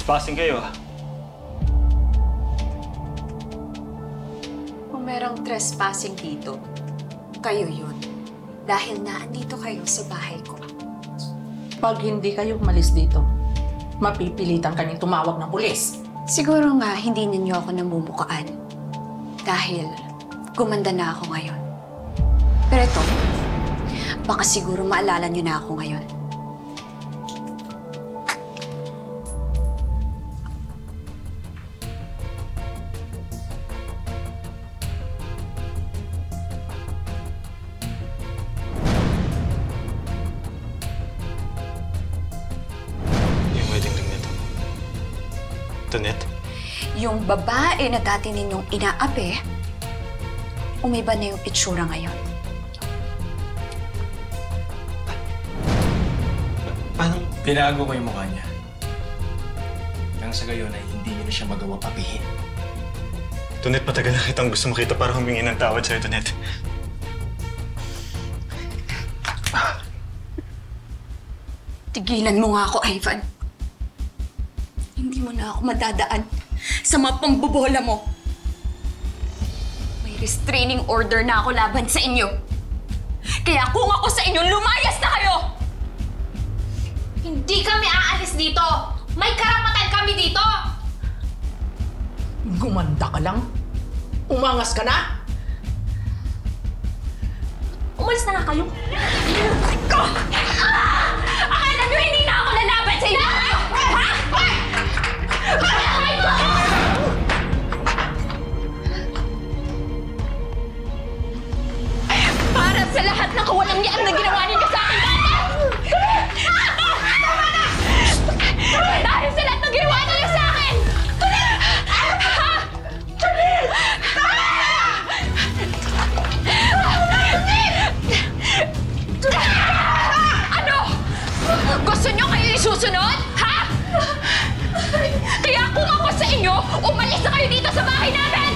Trespassing kayo, ah. Kung merong trespassing dito, kayo yun. Dahil naandito kayo sa bahay ko. Pag hindi kayo umalis dito, mapipilitan kanyang tumawag ng pulis. Siguro nga hindi ninyo ako namumukaan. Dahil gumanda na ako ngayon. Pero ito, baka siguro maalala nyo na ako ngayon. Yung wedding ring nito. Tonet? Yung babae na dati ninyong inaapi, umiba na yung itsura ngayon. Paano? Tinago ko yung mukha niya. Nang sa gayon ay hindi niyo na siya magawa papihin. Tonet, matagal na kitang gusto makita para humingi ng tawad sa'yo, Tonet. Tigilan mo nga ako, Ivan. Hindi mo na ako madadaan sa mga pambobola mo. May restraining order na ako laban sa inyo. Kaya kung ako sa inyo, lumayas na kayo! Hindi kami aalis dito! May karapatan kami dito! Gumanda ka lang? Umangas ka na? Umalis na nga kayo! Akala nyo hindi na ako lalaban sa inyo! Para sa lahat ng kawalang yaan na ginawa ninyo sa akin dati! Dahil sa lahat ng ginawa ninyo sa akin! Ano? Gusto nyo kayo isusunod? Ha? Kaya kung ako sa inyo, umalis na kayo dito sa bahay namin!